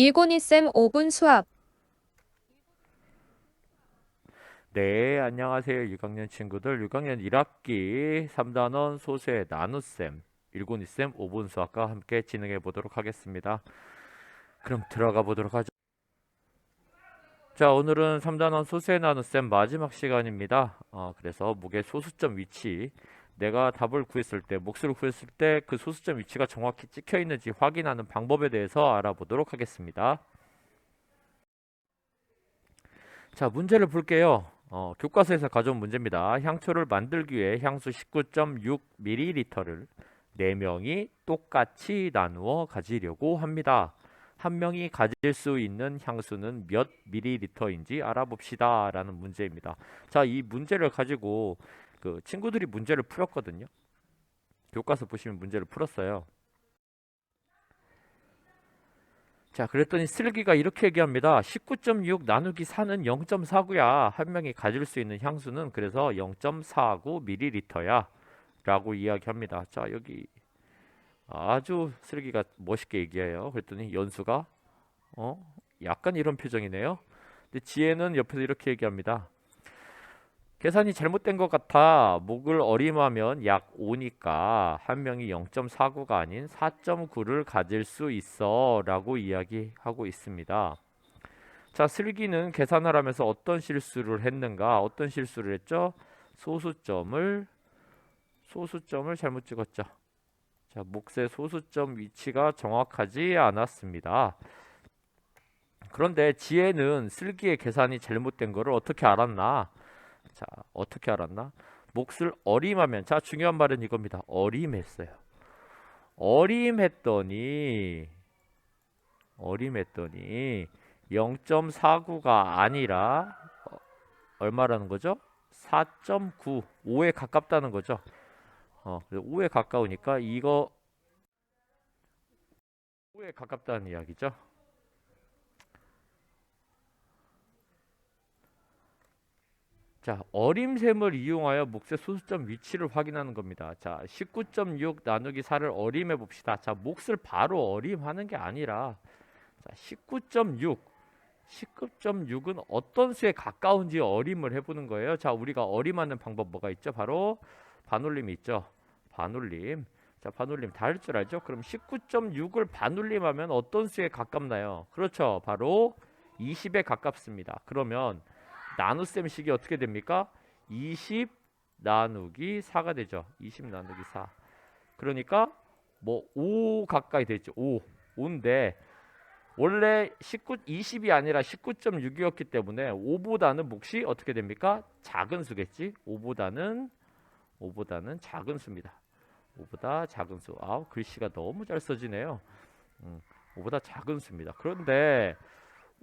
일곤이쌤 5분 수업. 네, 안녕하세요. 6학년 친구들. 6학년 1학기 3단원 소수의 나눗셈, 1곤2셈 5분 수학과 함께 진행해 보도록 하겠습니다. 그럼 들어가 보도록 하죠. 자, 오늘은 3단원 소수의 나눗셈 마지막 시간입니다. 그래서 목의 소수점 위치, 내가 답을 구했을 때, 몫을 구했을 때 그 소수점 위치가 정확히 찍혀 있는지 확인하는 방법에 대해서 알아보도록 하겠습니다. 자, 문제를 볼게요. 교과서에서 가져온 문제입니다. 향초를 만들기 위해 향수 19.6ml를 4명이 똑같이 나누어 가지려고 합니다. 한 명이 가질 수 있는 향수는 몇 ml인지 알아봅시다. 라는 문제입니다. 자, 이 문제를 가지고 그 친구들이 문제를 풀었거든요. 교과서 보시면 문제를 풀었어요. 자, 그랬더니 슬기가 이렇게 얘기합니다. 19.6 나누기 4는 0.49야. 한 명이 가질 수 있는 향수는 그래서 0.49ml야. 라고 이야기합니다. 자, 여기 아주 슬기가 멋있게 얘기해요. 그랬더니 연수가 약간 이런 표정이네요. 근데 지혜는 옆에서 이렇게 얘기합니다. 계산이 잘못된 것 같아. 목을 어림하면 약 5니까 한 명이 0.49가 아닌 4.9를 가질 수 있어 라고 이야기하고 있습니다. 자, 슬기는 계산을 하면서 어떤 실수를 했는가? 어떤 실수를 했죠? 소수점을 잘못 찍었죠. 자, 몫의 소수점 위치가 정확하지 않았습니다. 그런데 지혜는 슬기의 계산이 잘못된 거를 어떻게 알았나? 자, 어떻게 알았나? 몫을 어림하면, 자, 중요한 말은 이겁니다. 어림했어요. 어림했더니 0.49가 아니라 얼마라는 거죠? 4.9, 5에 가깝다는 거죠. 5에 가까우니까 이거 5에 가깝다는 이야기죠. 자, 어림셈을 이용하여 몫의 소수점 위치를 확인하는 겁니다. 자, 19.6 나누기 4를 어림해 봅시다. 자, 몫을 바로 어림하는 게 아니라 자, 19.6은 어떤 수에 가까운지 어림을 해보는 거예요. 자, 우리가 어림하는 방법 뭐가 있죠? 바로 반올림이 있죠. 반올림. 자, 반올림 다 할 줄 알죠? 그럼 19.6을 반올림하면 어떤 수에 가깝나요? 그렇죠. 바로 20에 가깝습니다. 그러면 나눗셈식이 어떻게 됩니까? 20 나누기 4가 되죠. 20 나누기 4. 그러니까 뭐 5 가까이 되죠. 5인데 원래 20이 아니라 19.6이었기 때문에 5보다는 몫이 어떻게 됩니까? 작은 수겠지. 5보다는 작은 수입니다. 5보다 작은 수. 글씨가 너무 잘 써지네요. 5보다 작은 수입니다. 그런데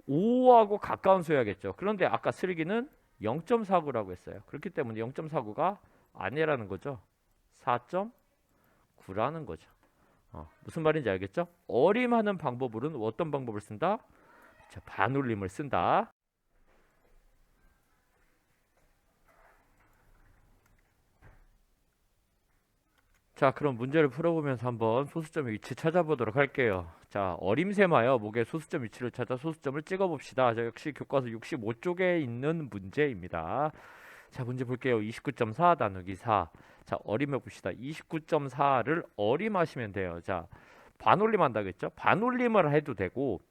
5하고 가까운 수여야겠죠. 그런데 아까 슬기는 0.49라고 했어요. 그렇기 때문에 0.49가 아니라는 거죠. 4.9라는 거죠. 무슨 말인지 알겠죠? 어림하는 방법으로는 어떤 방법을 쓴다? 자, 반올림을 쓴다. 자, 그럼 문제를 풀어보면서 한번 소수점의 위치 찾아보도록 할게요. 자, 어림셈하여 목의 소수점 위치를 찾아 소수점을 찍어봅시다. 자, 역시 교과서 65쪽에 있는 문제입니다. 자, 문제 볼게요. 29.4 나누기 4. 자, 어림해 봅시다. 29.4를 어림하시면 돼요. 자, 반올림 한다겠죠? 반올림을 해도 되고,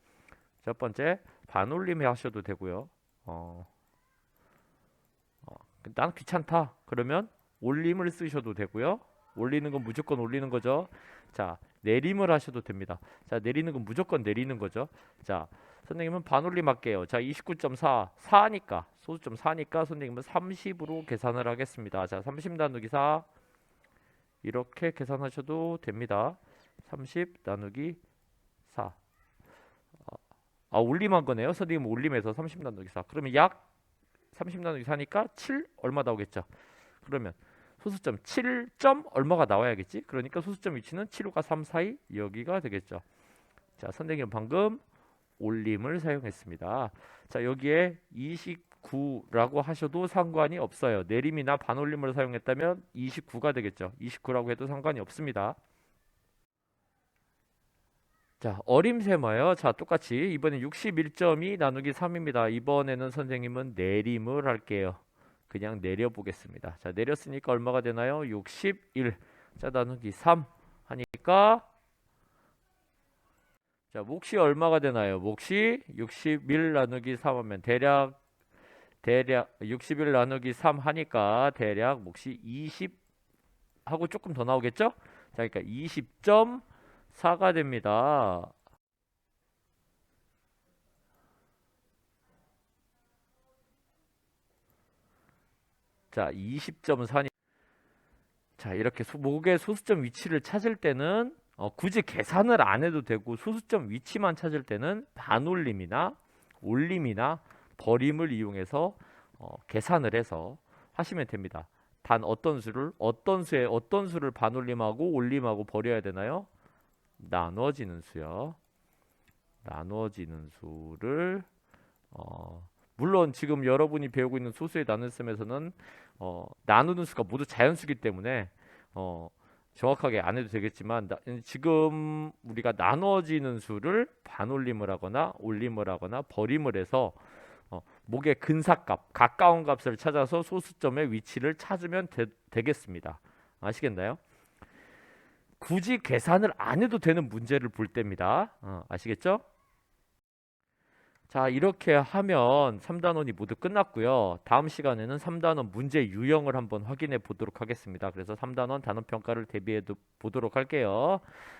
첫 번째, 반올림 하셔도 되고요. 어, 난 귀찮다. 그러면 올림을 쓰셔도 되고요. 올리는 건 무조건 올리는 거죠. 자, 내림을 하셔도 됩니다. 자, 내리는 건 무조건 내리는 거죠. 자, 선생님은 반올림 할게요. 자, 29.4, 4니까, 소수점 4니까 선생님은 30으로 계산을 하겠습니다. 자, 30 나누기 4, 이렇게 계산하셔도 됩니다. 30 나누기 4. 올림한 거네요. 선생님 올림해서 30 나누기 4. 그러면 약 30 나누기 4니까 7 얼마 나오겠죠. 그러면 소수점 7점 얼마가 나와야겠지. 그러니까 소수점 위치는 7호가 3 사이 여기가 되겠죠. 자, 선생님 방금 올림을 사용했습니다. 자, 여기에 29라고 하셔도 상관이 없어요. 내림이나 반올림을 사용했다면 29가 되겠죠. 29라고 해도 상관이 없습니다. 자, 어림셈어요. 자, 똑같이 이번엔 61.2 나누기 3입니다. 이번에는 선생님은 내림을 할게요. 그냥 내려보겠습니다. 자, 내렸으니까 얼마가 되나요? 61. 자, 나누기 3 하니까 자, 몫이 얼마가 되나요? 몫이 61 나누기 3 하면 대략 61 나누기 3 하니까 대략 몫이 20 하고 조금 더 나오겠죠? 자, 그러니까 20.4가 됩니다. 자, 20.4. 자, 이렇게 목의 소수점 위치를 찾을 때는 굳이 계산을 안 해도 되고 소수점 위치만 찾을 때는 반올림이나 올림이나 버림을 이용해서 계산을 해서 하시면 됩니다. 단 어떤 수를 반올림하고 올림하고 버려야 되나요? 나눠지는 수요. 나눠지는 수를 물론 지금 여러분이 배우고 있는 소수의 나눗셈에서는 나누는 수가 모두 자연수기 때문에 정확하게 안 해도 되겠지만 지금 우리가 나눠지는 수를 반올림을 하거나 올림을 하거나 버림을 해서 목의 근사값, 가까운 값을 찾아서 소수점의 위치를 찾으면 되겠습니다. 아시겠나요? 굳이 계산을 안 해도 되는 문제를 볼 때입니다. 아시겠죠? 자, 이렇게 하면 3단원이 모두 끝났고요. 다음 시간에는 3단원 문제 유형을 한번 확인해 보도록 하겠습니다. 그래서 3단원 단원 평가를 대비해 보도록 할게요.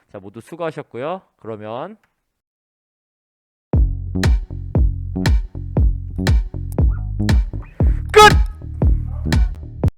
자, 모두 수고하셨고요. 그러면